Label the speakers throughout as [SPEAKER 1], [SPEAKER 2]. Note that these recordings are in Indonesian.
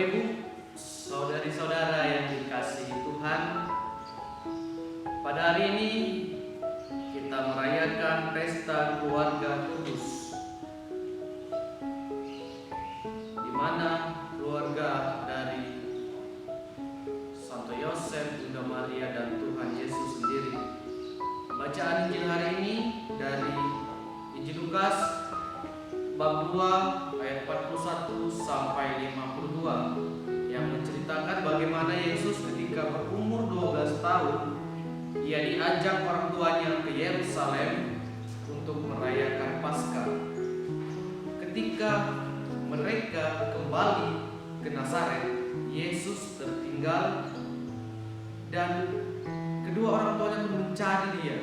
[SPEAKER 1] Ibu, saudari-saudara yang dikasihi Tuhan, pada hari ini kita merayakan pesta keluarga kudus, di mana keluarga dari Santo Yosef, Bunda Maria, dan Tuhan Yesus sendiri. Bacaan Injil hari ini dari Injil Lukas bab 2 ayat 41 sampai 52 yang menceritakan bagaimana Yesus ketika berumur 12 tahun ia diajak orang tuanya ke Yerusalem untuk merayakan Paskah. Ketika mereka kembali ke Nazaret, Yesus tertinggal dan kedua orang tuanya pun mencari dia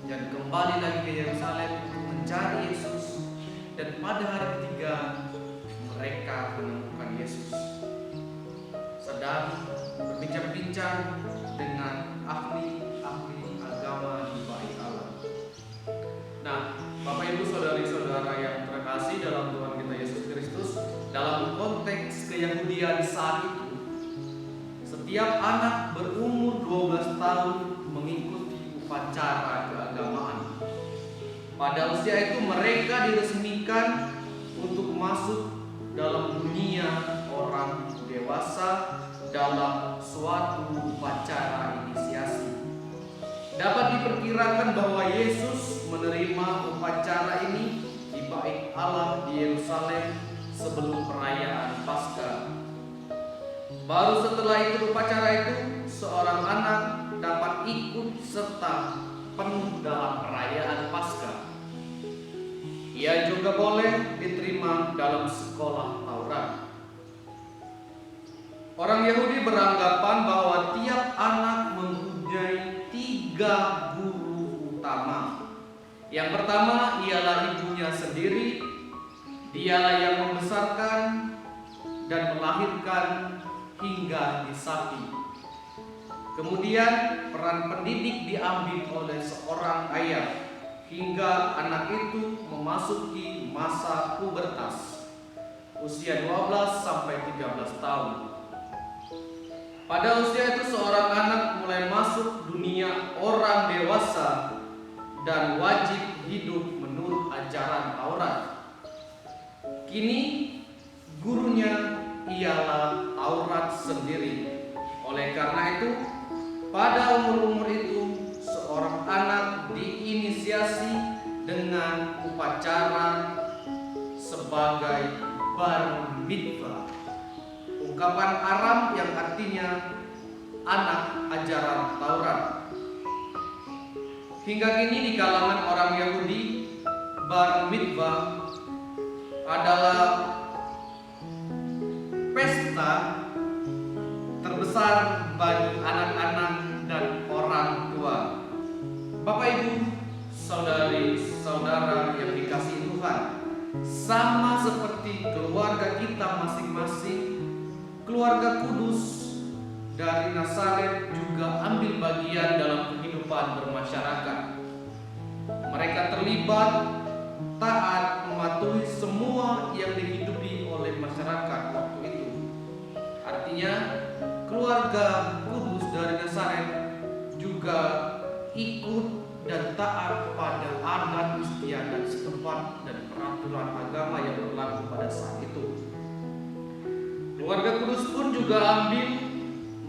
[SPEAKER 1] dan kembali lagi ke Yerusalem untuk mencari Yesus. Dan pada hari ketiga mereka menemukan Yesus sedang berbincang-bincang dengan ahli-ahli agama di bait Allah. Nah, Bapak Ibu saudari-saudara yang terkasih dalam Tuhan kita Yesus Kristus, dalam konteks keyahudian saat itu, setiap anak berumur 12 tahun mengikuti upacara keagamaan. Pada usia itu mereka diresmikan untuk masuk dalam dunia orang dewasa dalam suatu upacara inisiasi. Dapat diperkirakan bahwa Yesus menerima upacara ini di bait Allah di Yerusalem sebelum perayaan Paskah. Baru setelah ikut upacara itu, seorang anak dapat ikut serta penuh dalam perayaan Paskah. Ia juga boleh diterima dalam sekolah Taurat. Orang Yahudi beranggapan bahwa tiap anak mempunyai 3 guru utama. Yang pertama ialah ibunya sendiri. Dialah yang membesarkan dan melahirkan hingga disapi. Kemudian peran pendidik diambil oleh seorang ayah hingga anak itu memasuki masa pubertas, usia 12 sampai 13 tahun. Pada usia itu seorang anak mulai masuk dunia orang dewasa dan wajib hidup menurut ajaran Taurat. Kini gurunya ialah Taurat sendiri. Oleh karena itu, pada umur-umur itu seorang anak diinisiasi dengan upacara sebagai bar mitzvah, ungkapan Aram yang artinya anak ajaran Taurat. Hingga kini di kalangan orang Yahudi, bar mitzvah adalah pesta terbesar bagi anak-anak dan orang tua. Bapak Ibu, saudari-saudara yang dikasihi Tuhan, sama seperti keluarga kita masing-masing, keluarga kudus dari Nazaret juga ambil bagian dalam kehidupan bermasyarakat. Mereka terlibat, taat, mematuhi semua yang dihidupi oleh masyarakat waktu itu. Artinya, keluarga kudus dari Nazaret juga ikut dan taat pada adat istiadat setempat dan peraturan agama yang berlaku pada saat itu. Keluarga kudus pun juga ambil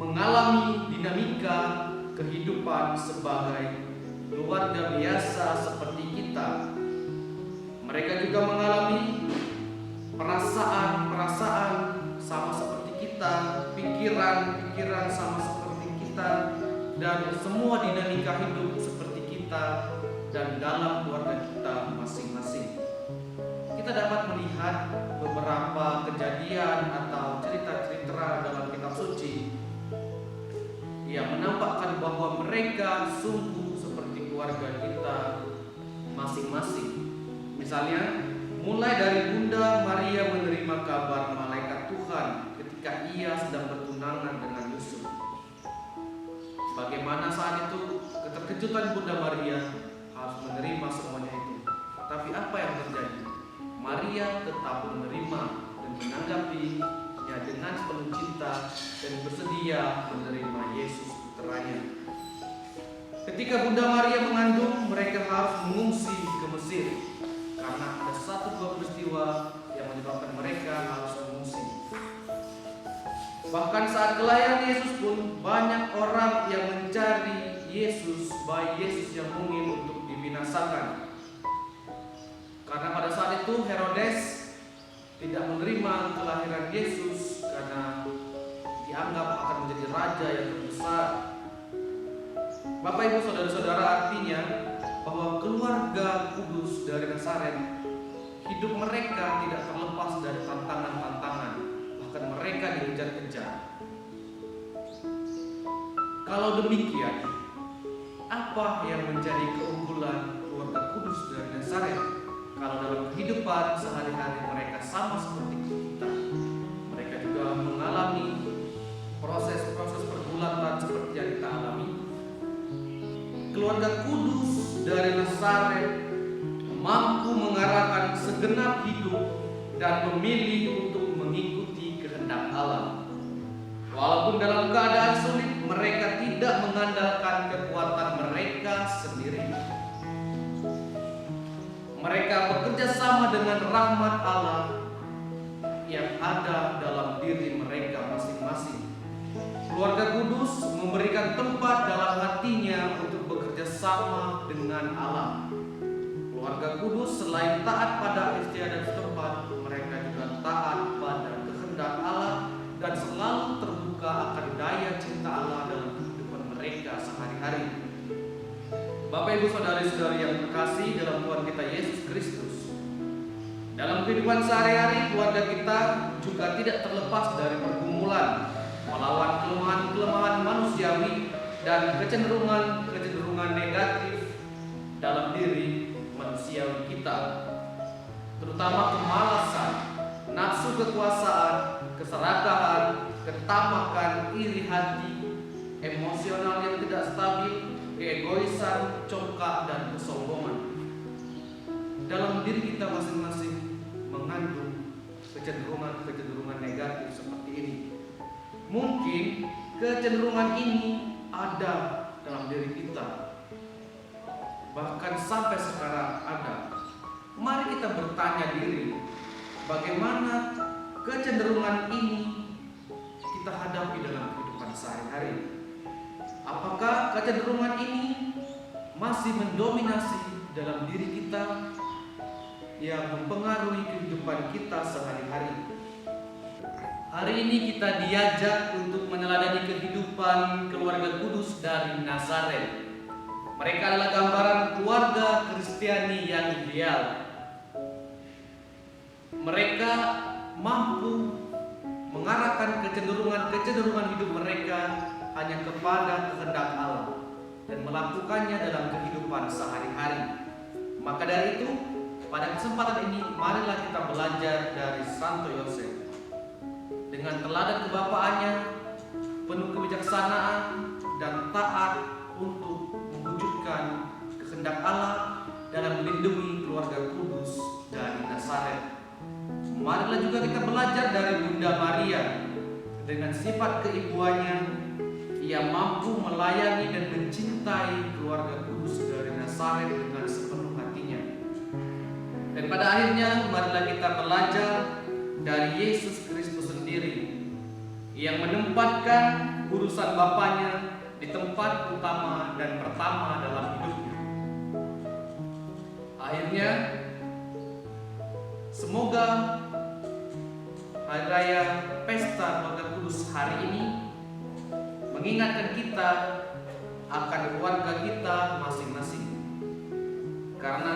[SPEAKER 1] mengalami dinamika kehidupan sebagai keluarga biasa seperti kita. Mereka juga mengalami perasaan-perasaan sama seperti kita, pikiran-pikiran sama seperti kita, dan semua dinamika hidup seperti kita dan dalam keluarga kita masing-masing. Kita dapat melihat beberapa kejadian atau cerita-cerita dalam kitab suci yang menampakkan bahwa mereka sungguh seperti keluarga kita masing-masing. Misalnya, mulai dari Bunda Maria menerima kabar malaikat Tuhan ketika ia sedang bertunangan dengan Yusuf. Bagaimana saat itu keterkejutan Bunda Maria harus menerima semuanya itu. Tapi apa yang terjadi? Maria tetap menerima dan menanggapi ya dengan penuh cinta dan bersedia menerima Yesus putranya. Ketika Bunda Maria mengandung, mereka harus mengungsi ke Mesir karena ada satu dua peristiwa yang menyebabkan mereka harus mengungsi. Bahkan saat kelahiran Yesus pun banyak orang yang mencari Yesus, bayi Yesus yang mungil untuk dibinasakan. Karena pada saat itu Herodes tidak menerima kelahiran Yesus karena dianggap akan menjadi raja yang terbesar. Bapak Ibu Saudara-saudara, artinya bahwa keluarga kudus dari Nazaret, hidup mereka tidak terlepas dari tantangan-tantangan, bahkan mereka dikejar-kejar. Kalau demikian, apa yang menjadi keunggulan keluarga kudus dari Nazaret? Kalau dalam kehidupan sehari-hari mereka sama seperti kita, mereka juga mengalami proses-proses pergulatan seperti yang kita alami. Keluarga kudus dari Nazaret mampu mengarahkan segenap hidup dan memilih untuk mengikuti kehendak Allah. Walaupun dalam keadaan sulit, mereka tidak mengandalkan kekuatan mereka sendiri. Mereka bekerja sama dengan rahmat Allah yang ada dalam diri mereka masing-masing. Keluarga kudus memberikan tempat dalam hatinya untuk bekerja sama dengan Allah. Keluarga kudus selain taat pada istiadat setempat, mereka juga taat pada kehendak Allah dan selalu terbuka akan daya cinta Allah dalam kehidupan mereka sehari-hari. Bapak Ibu Saudari-saudari yang terkasih dalam Tuhan kita Yesus Kristus, dalam kehidupan sehari-hari keluarga kita juga tidak terlepas dari pergumulan melawan kelemahan-kelemahan manusiawi dan kecenderungan-kecenderungan negatif dalam diri manusiawi kita, terutama kemalasan, nafsu kekuasaan, keserakahan, ketamakan, iri hati, emosional yang tidak stabil, keegoisan, congkak, dan kesombongan. Dalam diri kita masing-masing mengandung kecenderungan-kecenderungan negatif seperti ini. Mungkin kecenderungan ini ada dalam diri kita, bahkan sampai sekarang ada. Mari kita bertanya diri, bagaimana kecenderungan ini kita hadapi dalam kehidupan sehari-hari. Apakah kecenderungan ini masih mendominasi dalam diri kita yang mempengaruhi kehidupan kita sehari-hari? Hari ini kita diajak untuk meneladani kehidupan keluarga kudus dari Nazaret. Mereka adalah gambaran keluarga Kristiani yang ideal. Mereka mampu mengarahkan kecenderungan hidup mereka hanya kepada kehendak Allah dan melakukannya dalam kehidupan sehari-hari. Maka dari itu, pada kesempatan ini marilah kita belajar dari Santo Yosef. Dengan teladan kebapaannya, penuh kebijaksanaan dan taat untuk mewujudkan kehendak Allah dalam melindungi keluarga kudus dari Nazaret. Marilah juga kita belajar dari Bunda Maria. Dengan sifat keibuannya, ia mampu melayani dan mencintai keluarga kudus dari Nazaret dengan sepenuh hatinya. Dan pada akhirnya marilah kita belajar dari Yesus Kristus sendiri yang menempatkan urusan Bapaknya di tempat utama dan pertama dalam hidupnya. Akhirnya, semoga hari raya pesta keluarga kudus hari ini mengingatkan kita akan keluarga kita masing-masing. Karena